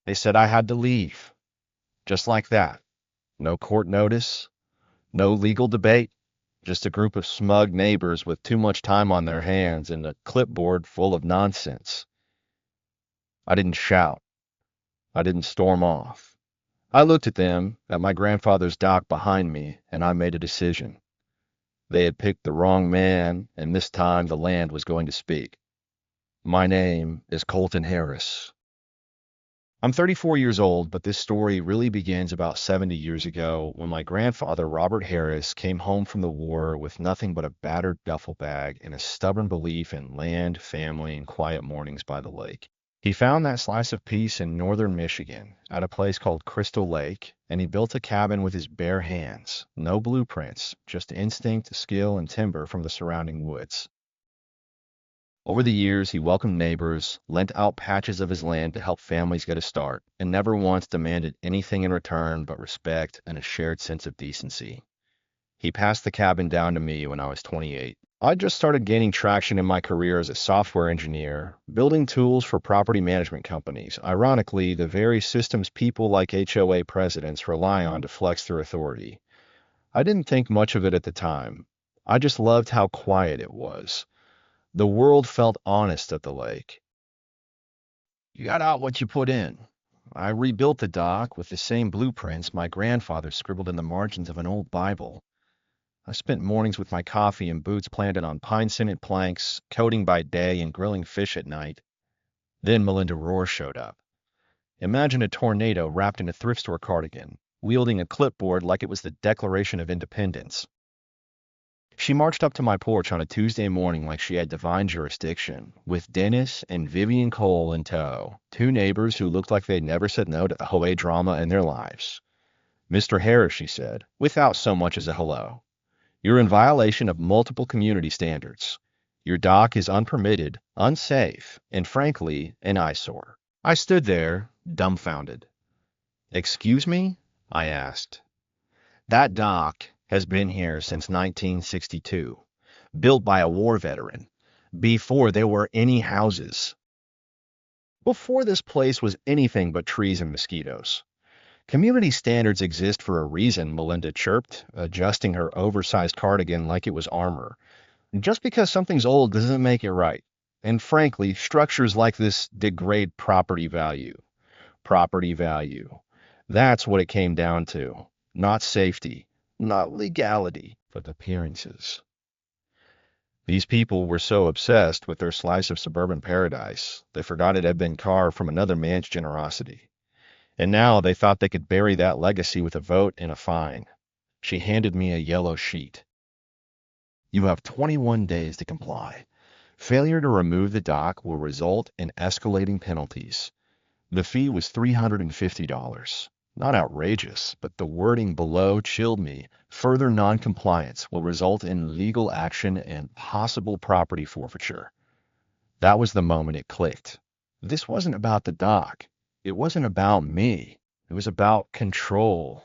They said I had to leave, just like that. No court notice, no legal debate, just a group of smug neighbors with too much time on their hands and a clipboard full of nonsense. I didn't shout. I didn't storm off. I looked at them, at my grandfather's dock behind me, and I made a decision. They had picked the wrong man, and this time the land was going to speak. My name is Colton Harris. I'm 34 years old, but this story really begins about 70 years ago when my grandfather, Robert Harris, came home from the war with nothing but a battered duffel bag and a stubborn belief in land, family, and quiet mornings by the lake. He found that slice of peace in northern Michigan at a place called Crystal Lake, and he built a cabin with his bare hands. No blueprints, just instinct, skill, and timber from the surrounding woods. Over the years, he welcomed neighbors, lent out patches of his land to help families get a start, and never once demanded anything in return but respect and a shared sense of decency. He passed the cabin down to me when I was 28. I just started gaining traction in my career as a software engineer, building tools for property management companies, ironically, the very systems people like HOA presidents rely on to flex their authority. I didn't think much of it at the time. I just loved how quiet it was. The world felt honest at the lake. You got out what you put in. I rebuilt the dock with the same blueprints my grandfather scribbled in the margins of an old Bible. I spent mornings with my coffee and boots planted on pine-scented planks, coating by day and grilling fish at night. Then Melinda Rohr showed up. Imagine a tornado wrapped in a thrift store cardigan, wielding a clipboard like it was the Declaration of Independence. She marched up to my porch on a Tuesday morning like she had divine jurisdiction, with Dennis and Vivian Cole in tow, two neighbors who looked like they'd never said no to HOA drama in their lives. "Mr. Harris," she said, without so much as a hello, "you're in violation of multiple community standards. Your dock is unpermitted, unsafe, and frankly, an eyesore." I stood there, dumbfounded. "Excuse me?" I asked. "That dock has been here since 1962, built by a war veteran, before there were any houses. Before this place was anything but trees and mosquitoes. Community standards exist for a reason," Melinda chirped, adjusting her oversized cardigan like it was armor. "Just because something's old doesn't make it right. And frankly, structures like this degrade property value. Property value. That's what it came down to. Not safety, not legality, but appearances." These people were so obsessed with their slice of suburban paradise, they forgot it had been carved from another man's generosity. And now they thought they could bury that legacy with a vote and a fine. She handed me a yellow sheet. "You have 21 days to comply. Failure to remove the dock will result in escalating penalties." The fee was $350. Not outrageous, but the wording below chilled me. Further noncompliance will result in legal action and possible property forfeiture. That was the moment it clicked. This wasn't about the dock. It wasn't about me. It was about control.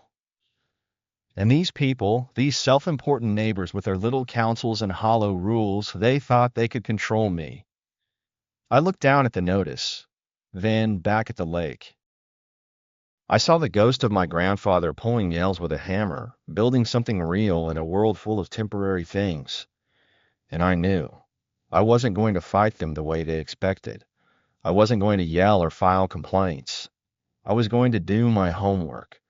And these people, these self-important neighbors with their little councils and hollow rules, they thought they could control me. I looked down at the notice, then back at the lake. I saw the ghost of my grandfather pulling nails with a hammer, building something real in a world full of temporary things. And I knew. I wasn't going to fight them the way they expected. I wasn't going to yell or file complaints. I was going to do my homework.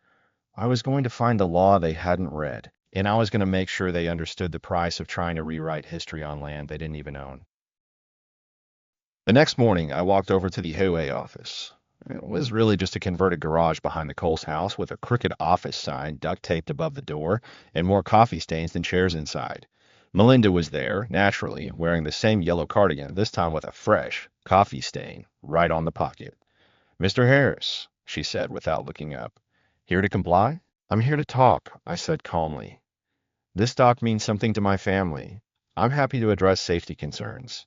I was going to find the law they hadn't read, and I was going to make sure they understood the price of trying to rewrite history on land they didn't even own. The next morning, I walked over to the HOA office. It was really just a converted garage behind the Coles house with a crooked office sign duct taped above the door and more coffee stains than chairs inside. Melinda was there, naturally, wearing the same yellow cardigan, this time with a fresh coffee stain right on the pocket. "Mr. Harris," she said without looking up. "Here to comply?" "I'm here to talk," I said calmly. "This dock means something to my family. I'm happy to address safety concerns."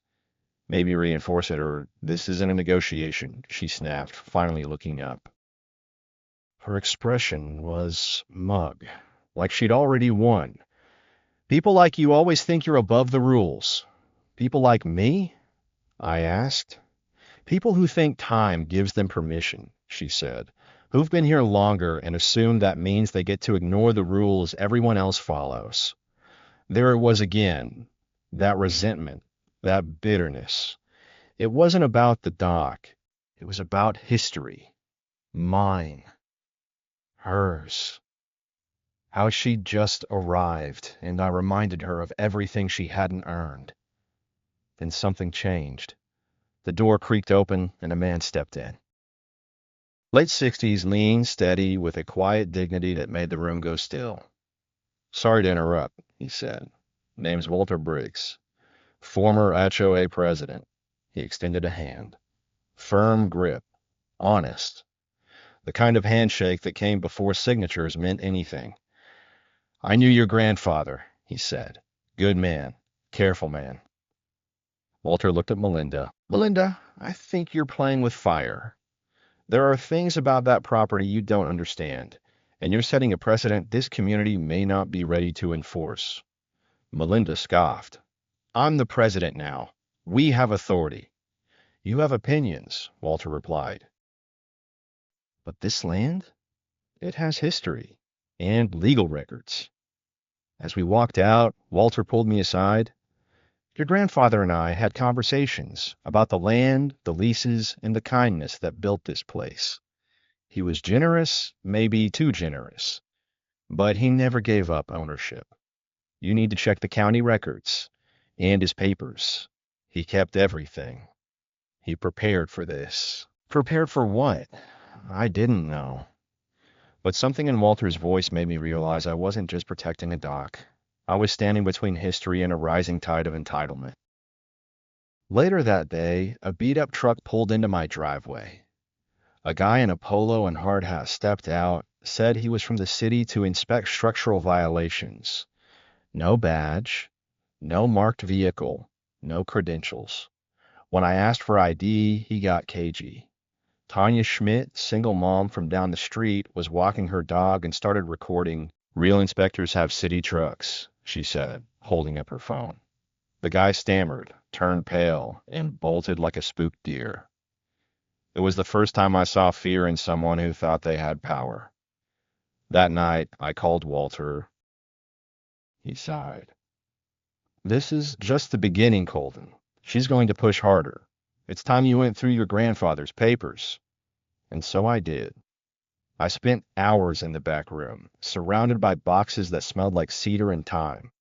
"Maybe reinforce it, or this isn't a negotiation," she snapped, finally looking up. Her expression was mug, like she'd already won. "People like you always think you're above the rules." "People like me?" I asked. "People who think time gives them permission. she said, who've been here longer and assume that means they get to ignore the rules everyone else follows. There it was again, that resentment, that bitterness. It wasn't about the dock. It was about history. Mine. Hers. How she'd just arrived, and I reminded her of everything she hadn't earned. Then something changed. The door creaked open, and a man stepped in. Late 60s, lean, steady, with a quiet dignity that made the room go still. Sorry to interrupt, he said. Name's Walter Briggs, former HOA president. He extended a hand. Firm grip. Honest. The kind of handshake that came before signatures meant anything. I knew your grandfather, he said. Good man. Careful man. Walter looked at Melinda. Melinda, I think you're playing with fire. There are things about that property you don't understand, and you're setting a precedent this community may not be ready to enforce. Melinda scoffed. I'm the president now. We have authority. You have opinions, Walter replied. But this land? It has history and legal records. As we walked out, Walter pulled me aside. Your grandfather and I had conversations about the land, the leases, and the kindness that built this place. He was generous, maybe too generous, but he never gave up ownership. You need to check the county records and his papers. He kept everything. He prepared for this. Prepared for what? I didn't know. But something in Walter's voice made me realize I wasn't just protecting a dock. I was standing between history and a rising tide of entitlement. Later that day, a beat-up truck pulled into my driveway. A guy in a polo and hard hat stepped out, said he was from the city to inspect structural violations. No badge, no marked vehicle, no credentials. When I asked for ID, he got cagey. Tanya Schmidt, single mom from down the street, was walking her dog and started recording. Real inspectors have city trucks, she said, holding up her phone. The guy stammered, turned pale, and bolted like a spooked deer. It was the first time I saw fear in someone who thought they had power. That night, I called Walter. He sighed. This is just the beginning, Colton. She's going to push harder. It's time you went through your grandfather's papers. And so I did. I spent hours in the back room, surrounded by boxes that smelled like cedar and thyme.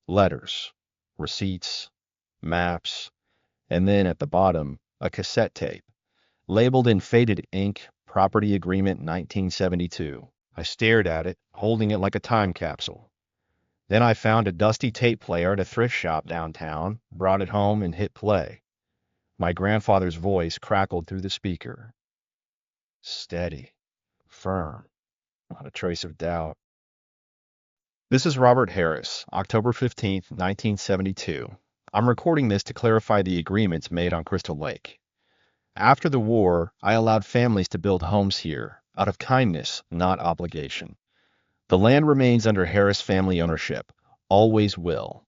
Letters, receipts, maps, and then at the bottom, a cassette tape, labeled in faded ink, Property Agreement 1972. I stared at it, holding it like a time capsule. Then I found a dusty tape player at a thrift shop downtown, brought it home, and hit play. My grandfather's voice crackled through the speaker. Steady, firm, not a trace of doubt. This is Robert Harris, October 15th, 1972. I'm recording this to clarify the agreements made on Crystal Lake. After the war, I allowed families to build homes here, out of kindness, not obligation. The land remains under Harris family ownership, always will.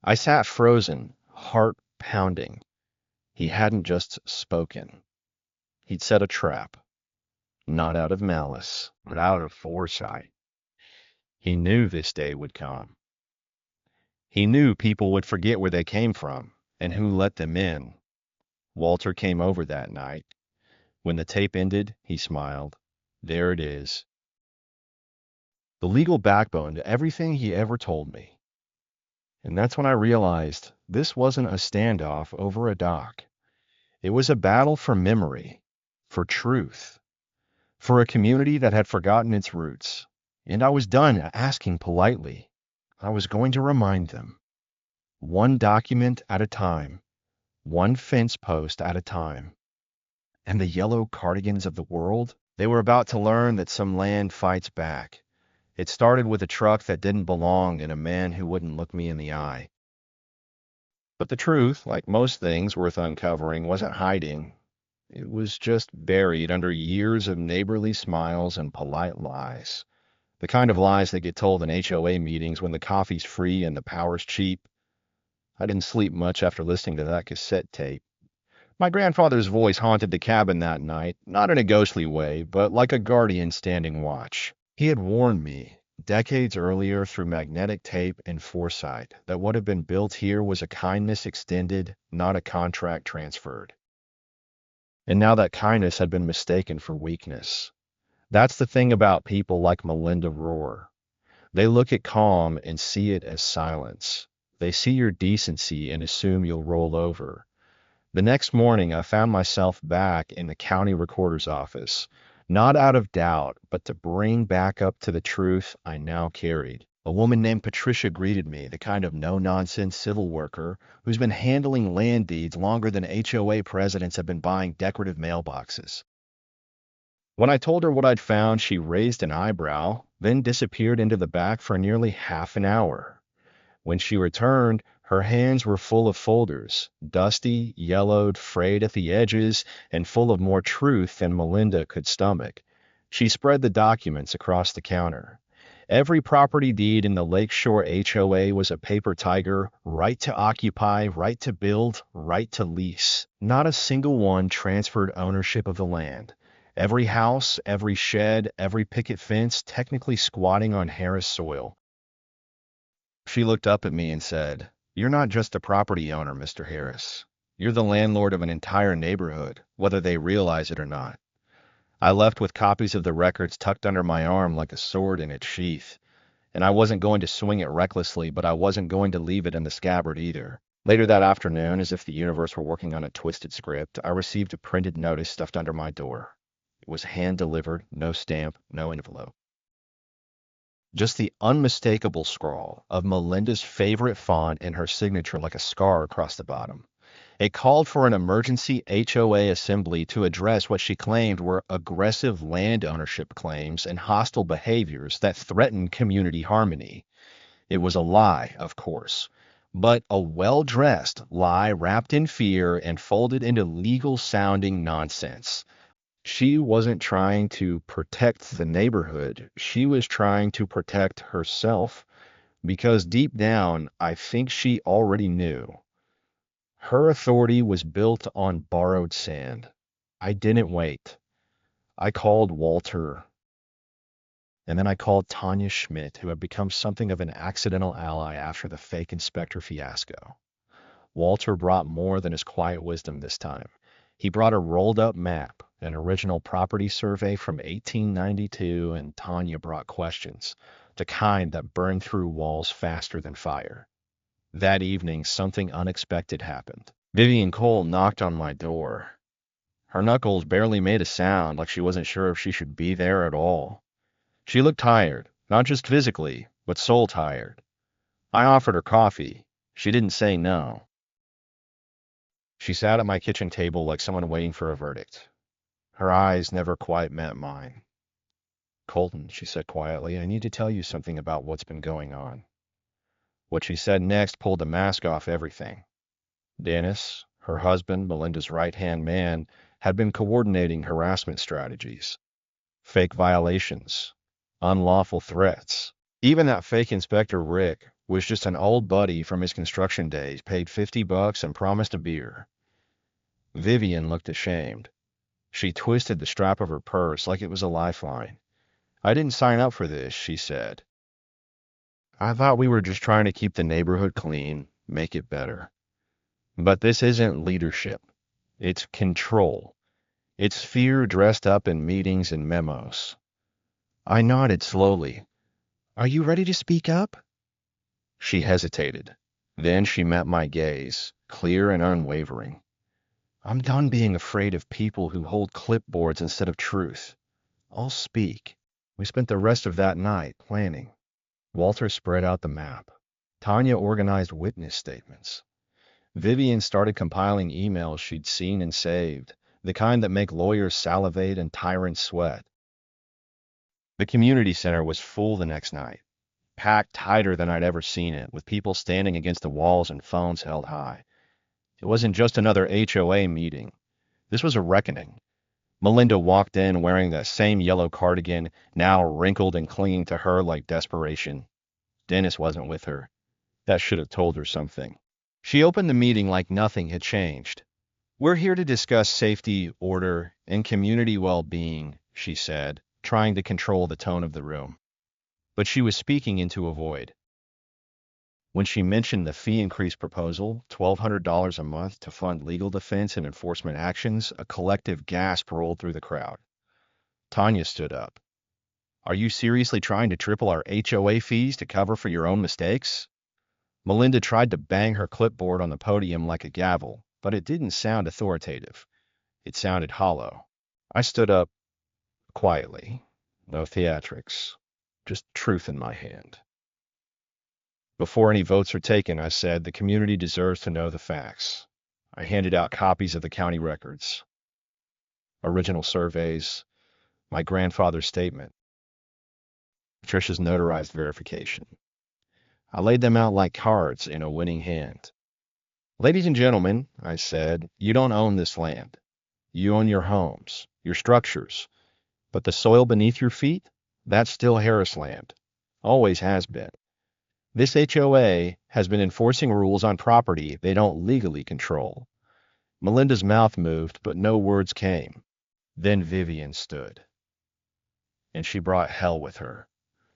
I sat frozen, heart pounding. He hadn't just spoken. He'd set a trap. Not out of malice, but out of foresight. He knew this day would come. He knew people would forget where they came from and who let them in. Walter came over that night. When the tape ended, he smiled. There it is. The legal backbone to everything he ever told me. And that's when I realized this wasn't a standoff over a dock. It was a battle for memory, for truth, for a community that had forgotten its roots. And I was done asking politely. I was going to remind them. One document at a time. One fence post at a time. And the yellow cardigans of the world, they were about to learn that some land fights back. It started with a truck that didn't belong and a man who wouldn't look me in the eye. But the truth, like most things worth uncovering, wasn't hiding. It was just buried under years of neighborly smiles and polite lies. The kind of lies that get told in HOA meetings when the coffee's free and the power's cheap. I didn't sleep much after listening to that cassette tape. My grandfather's voice haunted the cabin that night, not in a ghostly way, but like a guardian standing watch. He had warned me, decades earlier through magnetic tape and foresight, that what had been built here was a kindness extended, not a contract transferred. And now that kindness had been mistaken for weakness. That's the thing about people like Melinda Rohr. They look at calm and see it as silence. They see your decency and assume you'll roll over. The next morning, I found myself back in the county recorder's office, not out of doubt, but to bring back up to the truth I now carried. A woman named Patricia greeted me, the kind of no-nonsense civil worker who's been handling land deeds longer than HOA presidents have been buying decorative mailboxes. When I told her what I'd found, she raised an eyebrow, then disappeared into the back for nearly half an hour. When she returned, her hands were full of folders, dusty, yellowed, frayed at the edges, and full of more truth than Melinda could stomach. She spread the documents across the counter. Every property deed in the Lakeshore HOA was a paper tiger, right to occupy, right to build, right to lease. Not a single one transferred ownership of the land. Every house, every shed, every picket fence technically squatting on Harris soil. She looked up at me and said, "You're not just a property owner, Mr. Harris. You're the landlord of an entire neighborhood, whether they realize it or not." I left with copies of the records tucked under my arm like a sword in its sheath. And I wasn't going to swing it recklessly, but I wasn't going to leave it in the scabbard either. Later that afternoon, as if the universe were working on a twisted script, I received a printed notice stuffed under my door. It was hand-delivered, no stamp, no envelope. Just the unmistakable scrawl of Melinda's favorite font and her signature like a scar across the bottom. It called for an emergency HOA assembly to address what she claimed were aggressive land ownership claims and hostile behaviors that threatened community harmony. It was a lie, of course, but a well-dressed lie wrapped in fear and folded into legal-sounding nonsense. She wasn't trying to protect the neighborhood. She was trying to protect herself, because deep down, I think she already knew. Her authority was built on borrowed sand. I didn't wait. I called Walter, and then I called Tanya Schmidt, who had become something of an accidental ally after the fake inspector fiasco. Walter brought more than his quiet wisdom this time. He brought a rolled-up map, an original property survey from 1892, and Tanya brought questions, the kind that burn through walls faster than fire. That evening, something unexpected happened. Vivian Cole knocked on my door. Her knuckles barely made a sound, like she wasn't sure if she should be there at all. She looked tired, not just physically, but soul tired. I offered her coffee. She didn't say no. She sat at my kitchen table like someone waiting for a verdict. Her eyes never quite met mine. "Colton," she said quietly, "I need to tell you something about what's been going on." What she said next pulled the mask off everything. Dennis, her husband, Melinda's right-hand man, had been coordinating harassment strategies. Fake violations. Unlawful threats. Even that fake Inspector Rick was just an old buddy from his construction days, paid $50 and promised a beer. Vivian looked ashamed. She twisted the strap of her purse like it was a lifeline. "I didn't sign up for this," she said. "I thought we were just trying to keep the neighborhood clean, make it better. But this isn't leadership. It's control. It's fear dressed up in meetings and memos." I nodded slowly. "Are you ready to speak up?" She hesitated. Then she met my gaze, clear and unwavering. "I'm done being afraid of people who hold clipboards instead of truth. I'll speak." We spent the rest of that night planning. Walter spread out the map. Tanya organized witness statements. Vivian started compiling emails she'd seen and saved, the kind that make lawyers salivate and tyrants sweat. The community center was full the next night, packed tighter than I'd ever seen it, with people standing against the walls and phones held high. It wasn't just another HOA meeting. This was a reckoning. Melinda walked in wearing that same yellow cardigan, now wrinkled and clinging to her like desperation. Dennis wasn't with her. That should have told her something. She opened the meeting like nothing had changed. We're here to discuss safety, order, and community well-being, she said, trying to control the tone of the room. But she was speaking into a void. When she mentioned the fee increase proposal, $1,200 a month to fund legal defense and enforcement actions, a collective gasp rolled through the crowd. Tanya stood up. Are you seriously trying to triple our HOA fees to cover for your own mistakes? Melinda tried to bang her clipboard on the podium like a gavel, but it didn't sound authoritative. It sounded hollow. I stood up quietly. No theatrics. Just truth in my hand. Before any votes are taken, I said, the community deserves to know the facts. I handed out copies of the county records, original surveys, my grandfather's statement, Patricia's notarized verification. I laid them out like cards in a winning hand. Ladies and gentlemen, I said, you don't own this land. You own your homes, your structures. But the soil beneath your feet, that's still Harris land. Always has been. This HOA has been enforcing rules on property they don't legally control. Melinda's mouth moved, but no words came. Then Vivian stood. And she brought hell with her.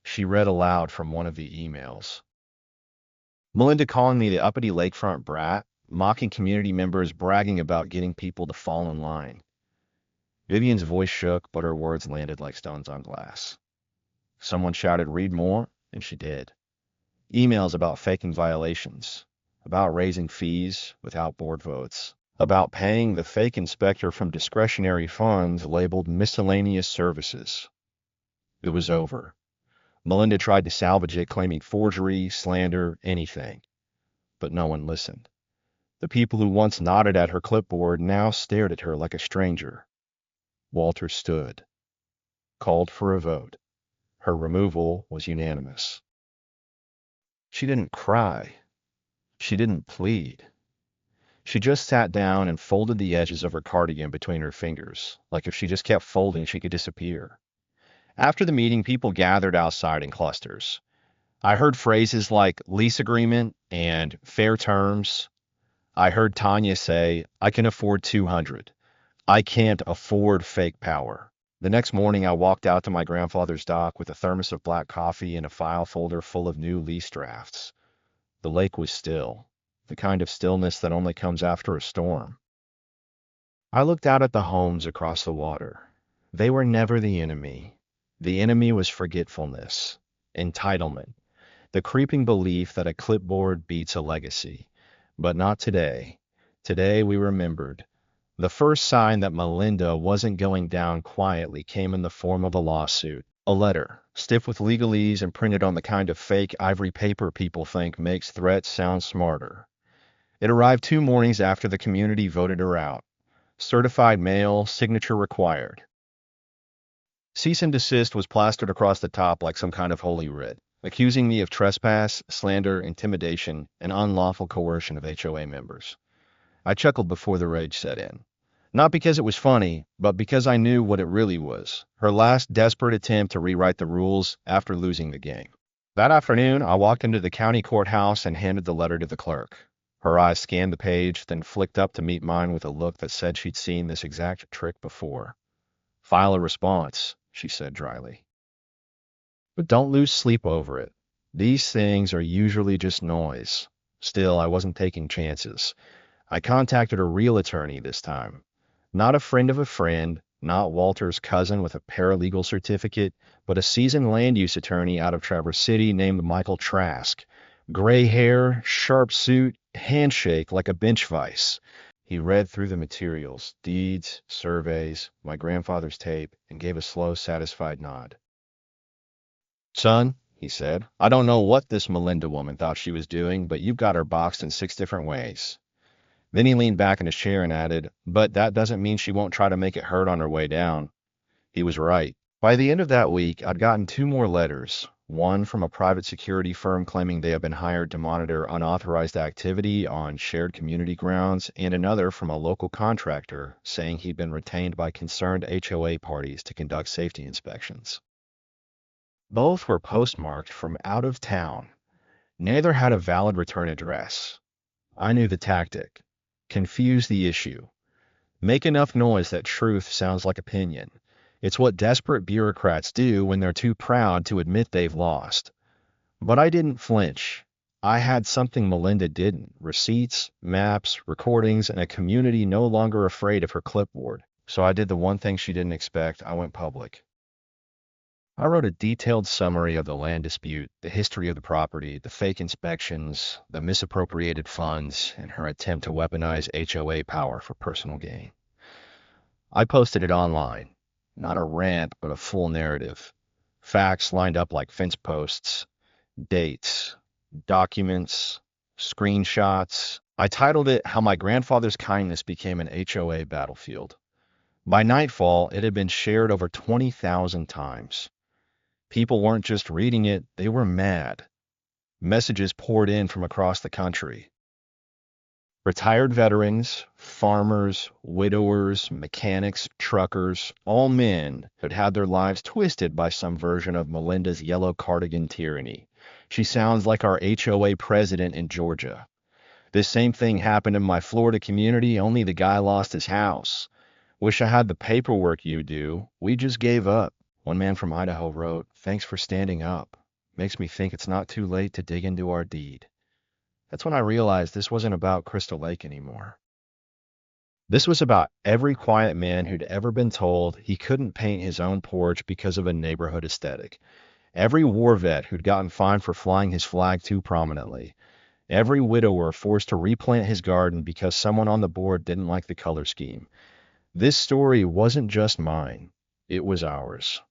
She read aloud from one of the emails. Melinda calling me the uppity lakefront brat, mocking community members, bragging about getting people to fall in line. Vivian's voice shook, but her words landed like stones on glass. Someone shouted, read more, and she did. Emails about faking violations, about raising fees without board votes, about paying the fake inspector from discretionary funds labeled miscellaneous services. It was over. Melinda tried to salvage it, claiming forgery, slander, anything. But no one listened. The people who once nodded at her clipboard now stared at her like a stranger. Walter stood, called for a vote. Her removal was unanimous. She didn't cry. She didn't plead. She just sat down and folded the edges of her cardigan between her fingers, like if she just kept folding, she could disappear. After the meeting, people gathered outside in clusters. I heard phrases like lease agreement and fair terms. I heard Tanya say, I can afford 200. I can't afford fake power. The next morning, I walked out to my grandfather's dock with a thermos of black coffee and a file folder full of new lease drafts. The lake was still, the kind of stillness that only comes after a storm. I looked out at the homes across the water. They were never the enemy. The enemy was forgetfulness, entitlement, the creeping belief that a clipboard beats a legacy. But not today. Today we remembered. The first sign that Melinda wasn't going down quietly came in the form of a lawsuit. A letter, stiff with legalese and printed on the kind of fake ivory paper people think makes threats sound smarter. It arrived 2 mornings after the community voted her out. Certified mail, signature required. Cease and desist was plastered across the top like some kind of holy writ, accusing me of trespass, slander, intimidation, and unlawful coercion of HOA members. I chuckled before the rage set in. Not because it was funny, but because I knew what it really was. Her last desperate attempt to rewrite the rules after losing the game. That afternoon, I walked into the county courthouse and handed the letter to the clerk. Her eyes scanned the page, then flicked up to meet mine with a look that said she'd seen this exact trick before. File a response, she said dryly. But don't lose sleep over it. These things are usually just noise. Still, I wasn't taking chances. I contacted a real attorney this time. Not a friend of a friend, not Walter's cousin with a paralegal certificate, but a seasoned land use attorney out of Traverse City named Michael Trask. Gray hair, sharp suit, handshake like a bench vice. He read through the materials, deeds, surveys, my grandfather's tape, and gave a slow, satisfied nod. Son, he said, I don't know what this Melinda woman thought she was doing, but you've got her boxed in 6 different ways. Then he leaned back in his chair and added, but that doesn't mean she won't try to make it hurt on her way down. He was right. By the end of that week, I'd gotten 2 more letters. One from a private security firm claiming they had been hired to monitor unauthorized activity on shared community grounds, and another from a local contractor saying he'd been retained by concerned HOA parties to conduct safety inspections. Both were postmarked from out of town. Neither had a valid return address. I knew the tactic. Confuse the issue. Make enough noise that truth sounds like opinion. It's what desperate bureaucrats do when they're too proud to admit they've lost. But I didn't flinch. I had something Melinda didn't: receipts, maps, recordings, and a community no longer afraid of her clipboard. So I did the one thing she didn't expect. I went public. I wrote a detailed summary of the land dispute, the history of the property, the fake inspections, the misappropriated funds, and her attempt to weaponize HOA power for personal gain. I posted it online. Not a rant, but a full narrative. Facts lined up like fence posts, dates, documents, screenshots. I titled it How My Grandfather's Kindness Became an HOA Battlefield. By nightfall, it had been shared over 20,000 times. People weren't just reading it, they were mad. Messages poured in from across the country. Retired veterans, farmers, widowers, mechanics, truckers, all men who'd had their lives twisted by some version of Melinda's yellow cardigan tyranny. She sounds like our HOA president in Georgia. This same thing happened in my Florida community, only the guy lost his house. Wish I had the paperwork you do. We just gave up. One man from Idaho wrote, "Thanks for standing up. Makes me think it's not too late to dig into our deed." That's when I realized this wasn't about Crystal Lake anymore. This was about every quiet man who'd ever been told he couldn't paint his own porch because of a neighborhood aesthetic. Every war vet who'd gotten fined for flying his flag too prominently. Every widower forced to replant his garden because someone on the board didn't like the color scheme. This story wasn't just mine. It was ours.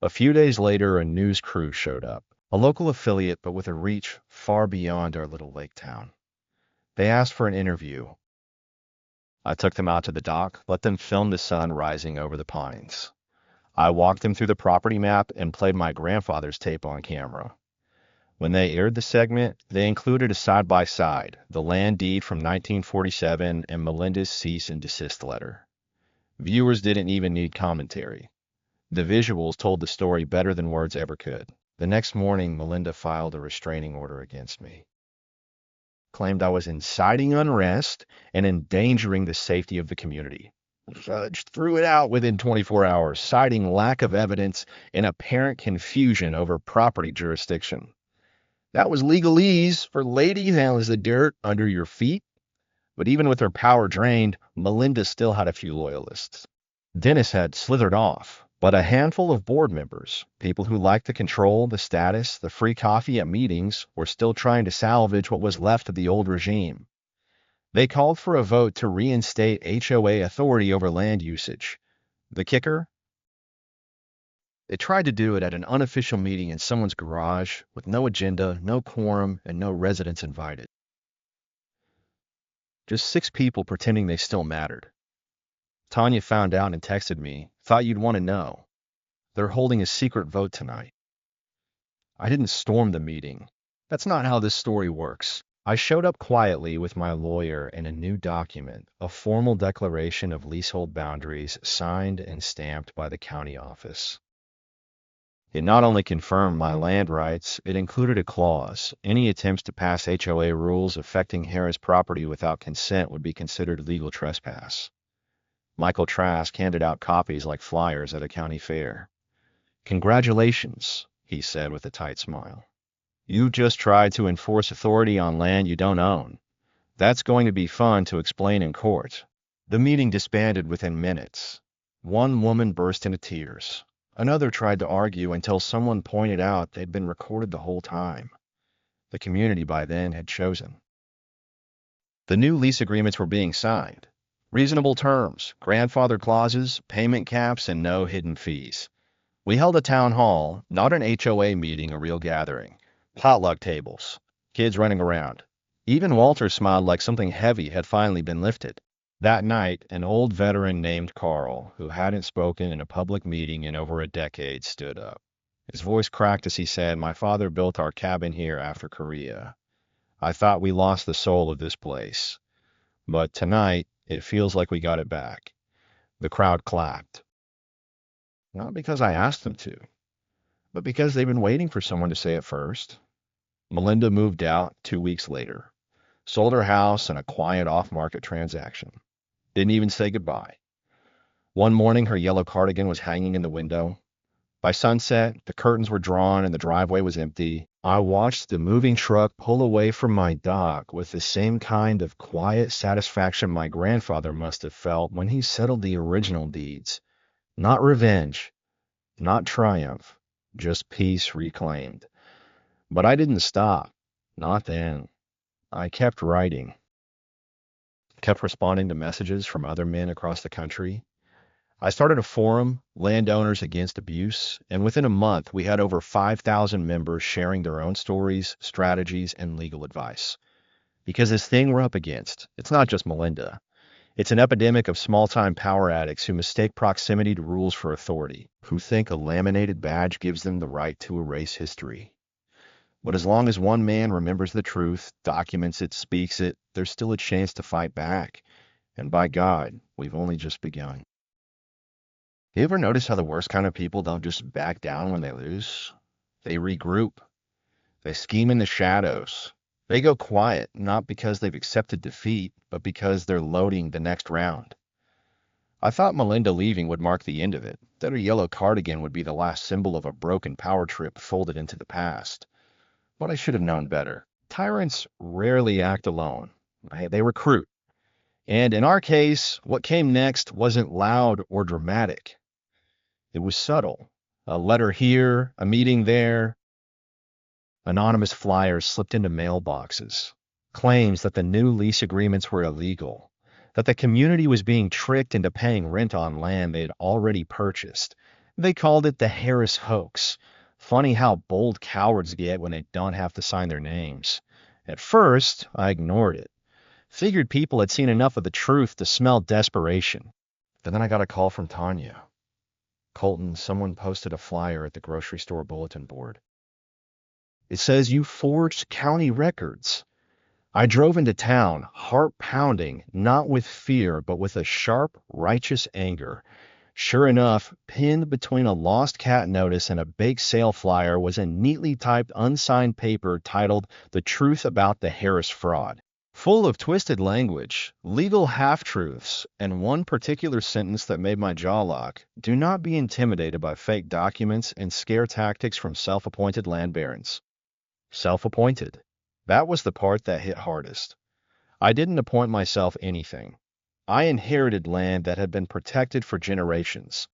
A few days later, a news crew showed up. A local affiliate, but with a reach far beyond our little lake town. They asked for an interview. I took them out to the dock, let them film the sun rising over the pines. I walked them through the property map and played my grandfather's tape on camera. When they aired the segment, they included a side-by-side, the land deed from 1947 and Melinda's cease and desist letter. Viewers didn't even need commentary. The visuals told the story better than words ever could. The next morning, Melinda filed a restraining order against me. Claimed I was inciting unrest and endangering the safety of the community. The judge threw it out within 24 hours, citing lack of evidence and apparent confusion over property jurisdiction. That was legalese for lady that was the dirt under your feet. But even with her power drained, Melinda still had a few loyalists. Dennis had slithered off, but a handful of board members, people who liked the control, the status, the free coffee at meetings, were still trying to salvage what was left of the old regime. They called for a vote to reinstate HOA authority over land usage. The kicker? They tried to do it at an unofficial meeting in someone's garage, with no agenda, no quorum, and no residents invited. Just 6 people pretending they still mattered. Tanya found out and texted me, "Thought you'd want to know. They're holding a secret vote tonight." I didn't storm the meeting. That's not how this story works. I showed up quietly with my lawyer and a new document, a formal declaration of leasehold boundaries signed and stamped by the county office. It not only confirmed my land rights, it included a clause: any attempts to pass HOA rules affecting Harris property without consent would be considered legal trespass. Michael Trask handed out copies like flyers at a county fair. "Congratulations," he said with a tight smile. "You just tried to enforce authority on land you don't own. That's going to be fun to explain in court." The meeting disbanded within minutes. One woman burst into tears. Another tried to argue until someone pointed out they'd been recorded the whole time. The community by then had chosen. The new lease agreements were being signed. Reasonable terms, grandfather clauses, payment caps, and no hidden fees. We held a town hall, not an HOA meeting, a real gathering. Potluck tables, kids running around. Even Walter smiled like something heavy had finally been lifted. That night, an old veteran named Carl, who hadn't spoken in a public meeting in over a decade, stood up. His voice cracked as he said, "My father built our cabin here after Korea. I thought we lost the soul of this place. But tonight, it feels like we got it back." The crowd clapped. Not because I asked them to, but because they've been waiting for someone to say it first. Melinda moved out 2 weeks later. Sold her house in a quiet off-market transaction. Didn't even say goodbye. One morning, her yellow cardigan was hanging in the window. By sunset, the curtains were drawn and the driveway was empty. I watched the moving truck pull away from my dock with the same kind of quiet satisfaction my grandfather must have felt when he settled the original deeds. Not revenge, not triumph, just peace reclaimed. But I didn't stop. Not then. I kept writing, kept responding to messages from other men across the country. I started a forum, Landowners Against Abuse, and within a month we had over 5,000 members sharing their own stories, strategies, and legal advice. Because this thing we're up against, it's not just Melinda. It's an epidemic of small-time power addicts who mistake proximity to rules for authority, who think a laminated badge gives them the right to erase history. But as long as one man remembers the truth, documents it, speaks it, there's still a chance to fight back. And by God, we've only just begun. You ever notice how the worst kind of people don't just back down when they lose? They regroup. They scheme in the shadows. They go quiet, not because they've accepted defeat, but because they're loading the next round. I thought Melinda leaving would mark the end of it, that her yellow cardigan would be the last symbol of a broken power trip folded into the past. But I should have known better. Tyrants rarely act alone. They recruit. And in our case, what came next wasn't loud or dramatic. It was subtle. A letter here, a meeting there. Anonymous flyers slipped into mailboxes. Claims that the new lease agreements were illegal. That the community was being tricked into paying rent on land they had already purchased. They called it the Harris hoax. Funny how bold cowards get when they don't have to sign their names. At first, I ignored it. Figured people had seen enough of the truth to smell desperation. But then I got a call from Tanya. Colton, someone posted a flyer at the grocery store bulletin board. It says you forged county records. I drove into town, heart pounding, not with fear, but with a sharp, righteous anger. Sure enough, pinned between a lost cat notice and a bake sale flyer was a neatly typed unsigned paper titled The Truth About the Harris Fraud. Full of twisted language, legal half-truths, and one particular sentence that made my jaw lock. Do not be intimidated by fake documents and scare tactics from self-appointed land barons. Self-appointed. That was the part that hit hardest. I didn't appoint myself anything. I inherited land that had been protected for generations.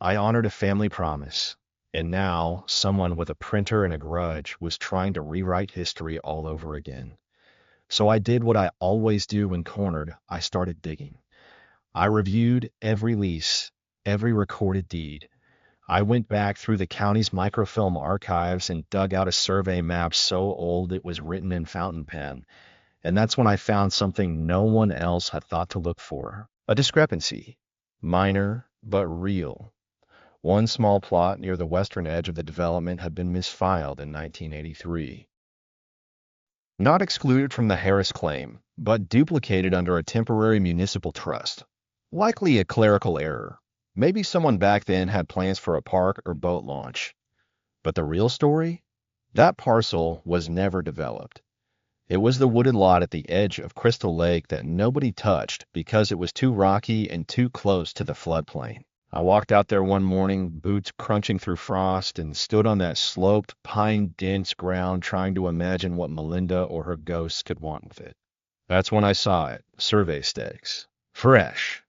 I honored a family promise, and now someone with a printer and a grudge was trying to rewrite history all over again. So I did what I always do when cornered. I started digging. I reviewed every lease, every recorded deed. I went back through the county's microfilm archives and dug out a survey map so old it was written in fountain pen. And that's when I found something no one else had thought to look for. A discrepancy. Minor, but real. One small plot near the western edge of the development had been misfiled in 1983. Not excluded from the Harris claim, but duplicated under a temporary municipal trust. Likely a clerical error. Maybe someone back then had plans for a park or boat launch. But the real story? That parcel was never developed. It was the wooded lot at the edge of Crystal Lake that nobody touched because it was too rocky and too close to the floodplain. I walked out there one morning, boots crunching through frost, and stood on that sloped, pine-dense ground trying to imagine what Melinda or her ghosts could want with it. That's when I saw it, survey stakes. Fresh.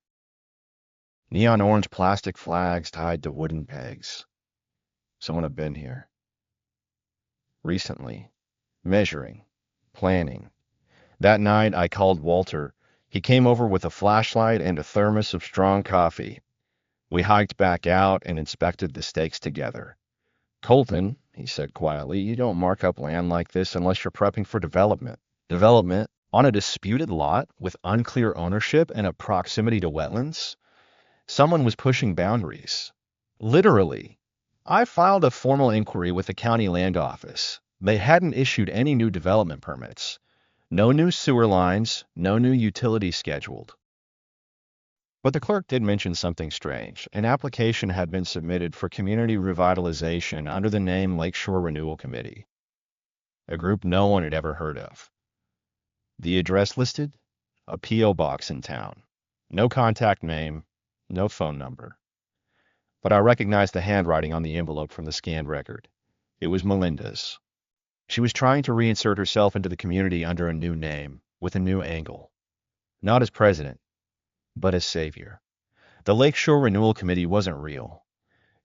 Neon orange plastic flags tied to wooden pegs. Someone had been here. Recently. Measuring. Planning. That night I called Walter. He came over with a flashlight and a thermos of strong coffee. We hiked back out and inspected the stakes together. Colton, he said quietly, you don't mark up land like this unless you're prepping for development. Development on a disputed lot with unclear ownership and a proximity to wetlands? Someone was pushing boundaries. Literally. I filed a formal inquiry with the county land office. They hadn't issued any new development permits. No new sewer lines, no new utilities scheduled. But the clerk did mention something strange. An application had been submitted for community revitalization under the name Lakeshore Renewal Committee, a group no one had ever heard of. The address listed? A P.O. box in town. No contact name, no phone number. But I recognized the handwriting on the envelope from the scanned record. It was Melinda's. She was trying to reinsert herself into the community under a new name, with a new angle. Not as president, but as savior. The Lakeshore Renewal Committee wasn't real.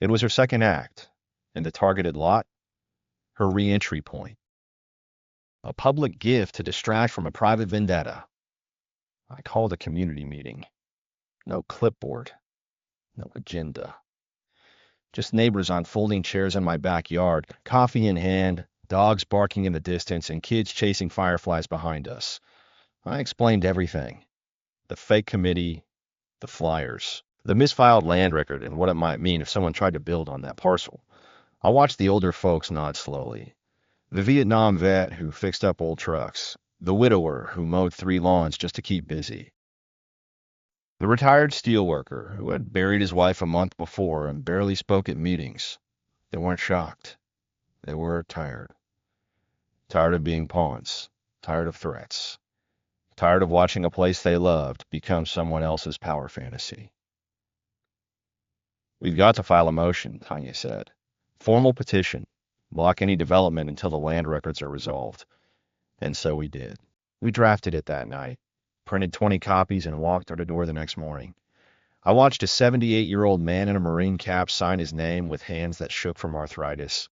It was her second act, and the targeted lot, her re-entry point. A public gift to distract from a private vendetta. I called a community meeting. No clipboard, no agenda. Just neighbors on folding chairs in my backyard, coffee in hand, dogs barking in the distance, and kids chasing fireflies behind us. I explained everything. The fake committee, the flyers, the misfiled land record, and what it might mean if someone tried to build on that parcel. I watched the older folks nod slowly. The Vietnam vet who fixed up old trucks. The widower who mowed 3 lawns just to keep busy. The retired steelworker who had buried his wife a month before and barely spoke at meetings. They weren't shocked. They were tired. Tired of being pawns. Tired of threats. Tired of watching a place they loved become someone else's power fantasy. We've got to file a motion, Tanya said. Formal petition. Block any development until the land records are resolved. And so we did. We drafted it that night, printed 20 copies, and walked out the door the next morning. I watched a 78-year-old man in a Marine cap sign his name with hands that shook from arthritis.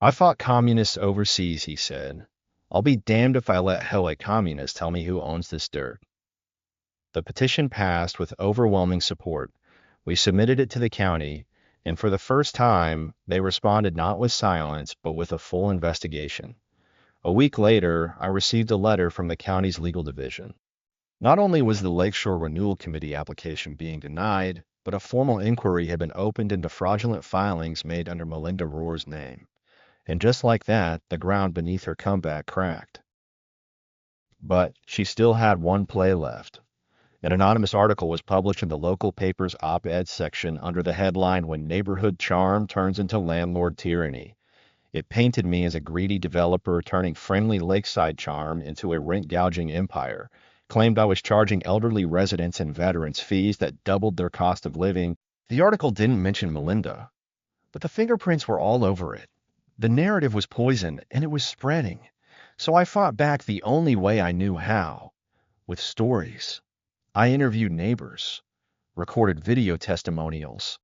I fought communists overseas, he said. I'll be damned if I let HOA communists tell me who owns this dirt. The petition passed with overwhelming support. We submitted it to the county, and for the first time, they responded not with silence, but with a full investigation. A week later, I received a letter from the county's legal division. Not only was the Lakeshore Renewal Committee application being denied, but a formal inquiry had been opened into fraudulent filings made under Melinda Rohr's name. And just like that, the ground beneath her comeback cracked. But she still had one play left. An anonymous article was published in the local paper's op-ed section under the headline, "When Neighborhood Charm Turns into Landlord Tyranny." It painted me as a greedy developer turning friendly lakeside charm into a rent-gouging empire, claimed I was charging elderly residents and veterans fees that doubled their cost of living. The article didn't mention Melinda, but the fingerprints were all over it. The narrative was poison, and it was spreading. So I fought back the only way I knew how, with stories. I interviewed neighbors, recorded video testimonials.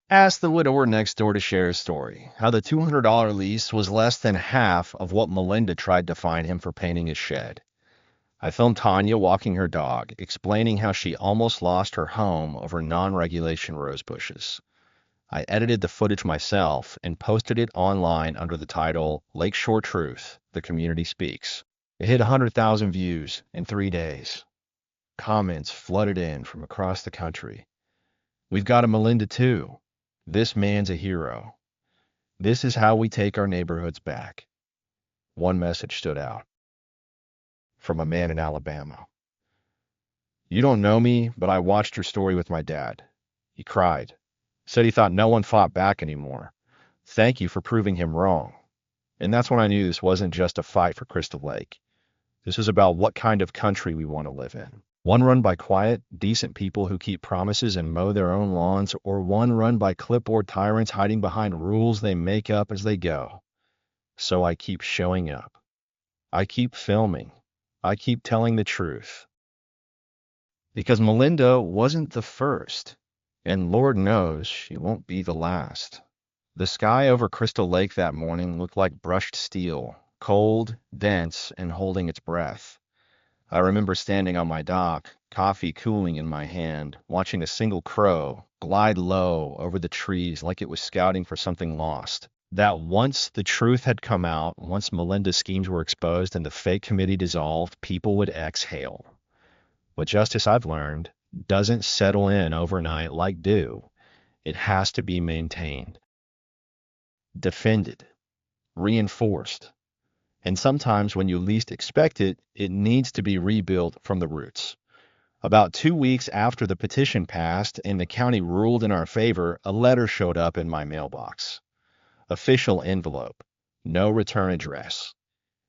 Asked the widower next door to share his story, how the $200 lease was less than half of what Melinda tried to fine him for painting his shed. I filmed Tanya walking her dog, explaining how she almost lost her home over non-regulation rose bushes. I edited the footage myself and posted it online under the title, "Lakeshore Truth, The Community Speaks." It hit 100,000 views in 3 days. Comments flooded in from across the country. "We've got a Melinda too. This man's a hero. This is how we take our neighborhoods back." One message stood out. From a man in Alabama. "You don't know me, but I watched your story with my dad. He cried. Said he thought no one fought back anymore. Thank you for proving him wrong." And that's when I knew this wasn't just a fight for Crystal Lake. This is about what kind of country we want to live in. One run by quiet, decent people who keep promises and mow their own lawns, or one run by clipboard tyrants hiding behind rules they make up as they go. So I keep showing up. I keep filming. I keep telling the truth. Because Melinda wasn't the first, and Lord knows she won't be the last. The sky over Crystal Lake that morning looked like brushed steel, cold, dense, and holding its breath. I remember standing on my dock, coffee cooling in my hand, watching a single crow glide low over the trees like it was scouting for something lost. That once the truth had come out, once Melinda's schemes were exposed and the fake committee dissolved, people would exhale. But justice, I've learned, doesn't settle in overnight like dew. It has to be maintained, defended, reinforced. And sometimes when you least expect it, it needs to be rebuilt from the roots. About 2 weeks after the petition passed and the county ruled in our favor, a letter showed up in my mailbox. Official envelope, no return address.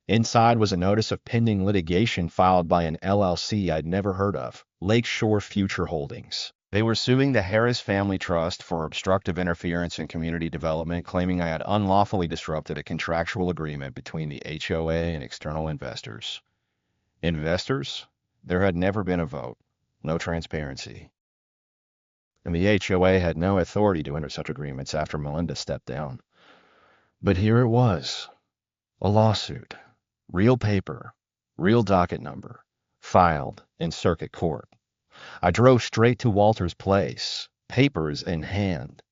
Inside was a notice of pending litigation filed by an LLC I'd never heard of, Lakeshore Future Holdings. They were suing the Harris Family Trust for obstructive interference in community development, claiming I had unlawfully disrupted a contractual agreement between the HOA and external investors. Investors? There had never been a vote. No transparency. And the HOA had no authority to enter such agreements after Melinda stepped down. But here it was. A lawsuit. Real paper. Real docket number. Filed in circuit court. I drove straight to Walter's place, papers in hand.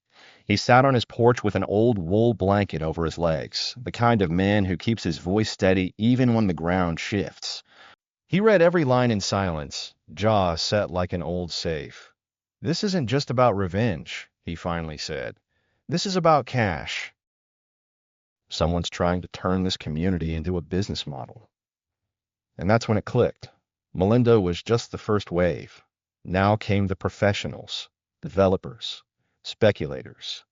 He sat on his porch with an old wool blanket over his legs, the kind of man who keeps his voice steady even when the ground shifts. He read every line in silence, jaw set like an old safe. "This isn't just about revenge," he finally said. "This is about cash. Someone's trying to turn this community into a business model." And that's when it clicked. Melinda was just the first wave. Now came the professionals, developers, speculators,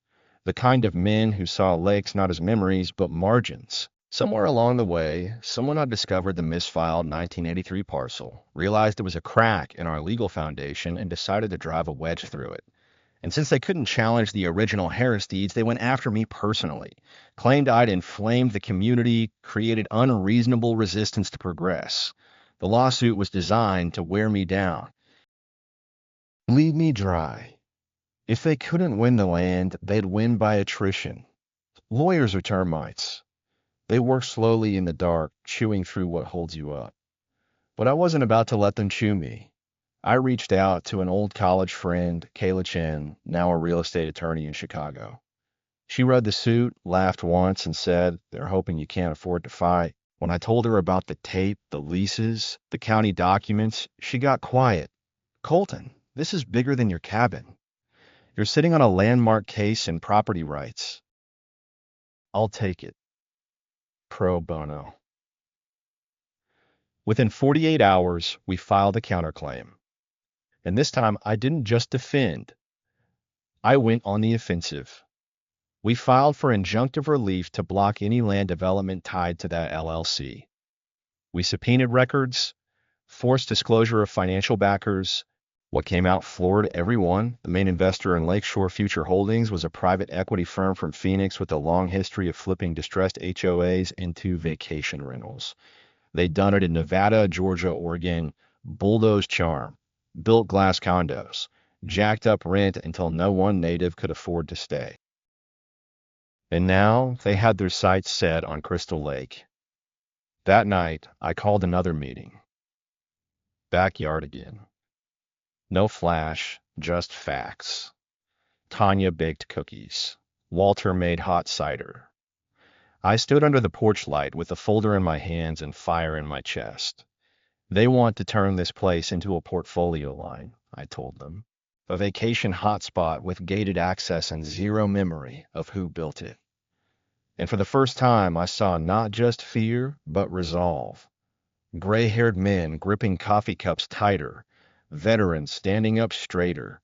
the kind of men who saw lakes not as memories but margins. Somewhere along the way, someone had discovered the misfiled 1983 parcel, realized it was a crack in our legal foundation, and decided to drive a wedge through it. And since they couldn't challenge the original Harris deeds, they went after me personally, claimed I'd inflamed the community, created unreasonable resistance to progress. The lawsuit was designed to wear me down, leave me dry. If they couldn't win the land, they'd win by attrition. Lawyers are termites. They work slowly in the dark, chewing through what holds you up. But I wasn't about to let them chew me. I reached out to an old college friend, Kayla Chen, now a real estate attorney in Chicago. She read the suit, laughed once, and said, "They're hoping you can't afford to fight." When I told her about the tape, the leases, the county documents, she got quiet. "Colton, this is bigger than your cabin. You're sitting on a landmark case in property rights." "I'll take it." Pro bono. Within 48 hours, we filed a counterclaim. And this time, I didn't just defend. I went on the offensive. We filed for injunctive relief to block any land development tied to that LLC. We subpoenaed records, forced disclosure of financial backers. What came out floored everyone. The main investor in Lakeshore Future Holdings was a private equity firm from Phoenix with a long history of flipping distressed HOAs into vacation rentals. They'd done it in Nevada, Georgia, Oregon, bulldozed charm, built glass condos, jacked up rent until no one native could afford to stay. And now they had their sights set on Crystal Lake. That night, I called another meeting. Backyard again. No flash, just facts. Tanya baked cookies. Walter made hot cider. I stood under the porch light with a folder in my hands and fire in my chest. "They want to turn this place into a portfolio line," I told them. "A vacation hotspot with gated access and zero memory of who built it." And for the first time, I saw not just fear, but resolve. Gray-haired men gripping coffee cups tighter, veterans standing up straighter.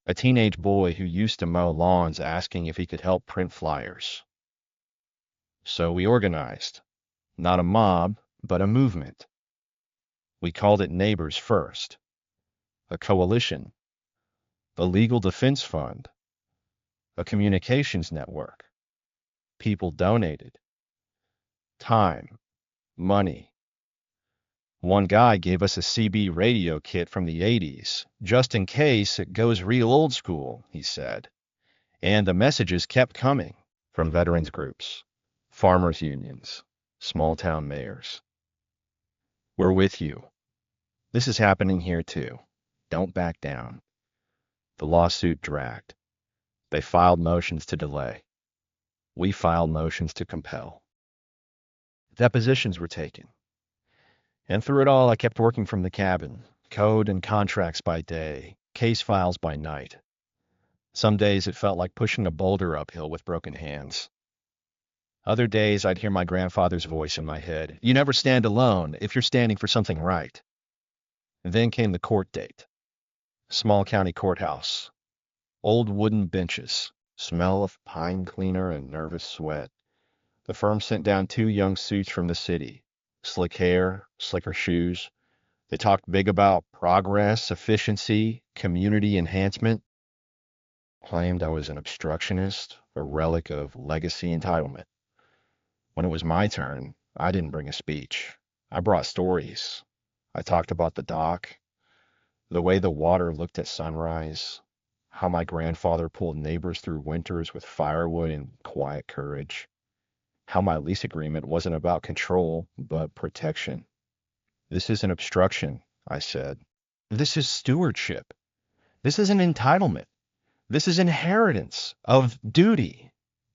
A teenage boy who used to mow lawns asking if he could help print flyers. So we organized. Not a mob, but a movement. We called it Neighbors First. A coalition. A legal defense fund. A communications network. People donated. Time. Money. One guy gave us a CB radio kit from the 80s, just in case it goes real old school, he said. And the messages kept coming from veterans groups, farmers unions, small town mayors. "We're with you. This is happening here too. Don't back down." The lawsuit dragged. They filed motions to delay. We filed motions to compel. Depositions were taken. And through it all, I kept working from the cabin, code and contracts by day, case files by night. Some days it felt like pushing a boulder uphill with broken hands. Other days I'd hear my grandfather's voice in my head. "You never stand alone if you're standing for something right." And then came the court date. Small county courthouse. Old wooden benches, smell of pine cleaner and nervous sweat. The firm sent down two young suits from the city. Slick hair, slicker shoes. They talked big about progress, efficiency, community enhancement. Claimed I was an obstructionist, a relic of legacy entitlement. When it was my turn, I didn't bring a speech. I brought stories. I talked about the dock, the way the water looked at sunrise, how my grandfather pulled neighbors through winters with firewood and quiet courage, how my lease agreement wasn't about control, but protection. This isn't obstruction, I said. This is stewardship. This isn't entitlement. This is inheritance of duty.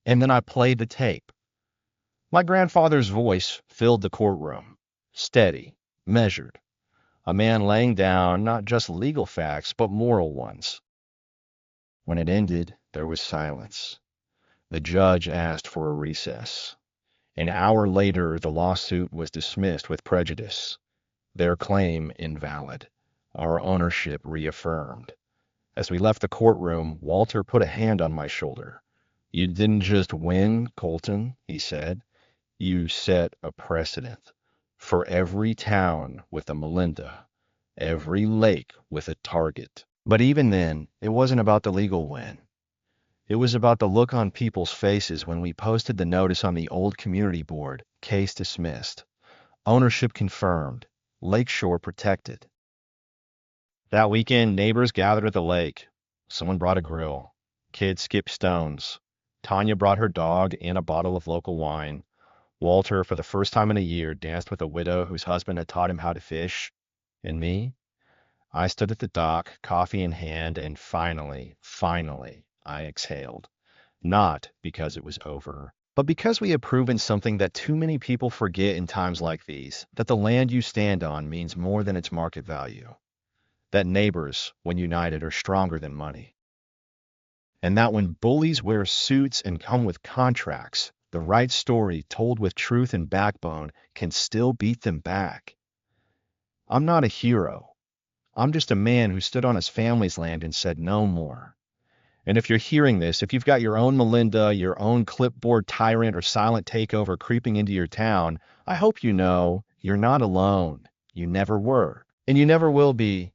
And then I played the tape. My grandfather's voice filled the courtroom, steady, measured, a man laying down not just legal facts, but moral ones. When it ended, there was silence. The judge asked for a recess. An hour later, the lawsuit was dismissed with prejudice, their claim invalid, our ownership reaffirmed. As we left the courtroom, Walter put a hand on my shoulder. You didn't just win, Colton, he said. You set a precedent for every town with a Melinda, every lake with a Target. But even then, it wasn't about the legal win. It was about the look on people's faces when we posted the notice on the old community board, case dismissed, ownership confirmed, lakeshore protected. That weekend, neighbors gathered at the lake. Someone brought a grill. Kids skipped stones. Tanya brought her dog and a bottle of local wine. Walter, for the first time in a year, danced with a widow whose husband had taught him how to fish. And me? I stood at the dock, coffee in hand, and finally, I exhaled. Not because it was over, but because we had proven something that too many people forget in times like these, that the land you stand on means more than its market value. That neighbors, when united, are stronger than money. And that when bullies wear suits and come with contracts, the right story told with truth and backbone can still beat them back. I'm not a hero. I'm just a man who stood on his family's land and said no more. And if you're hearing this, if you've got your own Melinda, your own clipboard tyrant or silent takeover creeping into your town, I hope you know you're not alone. You never were. And you never will be.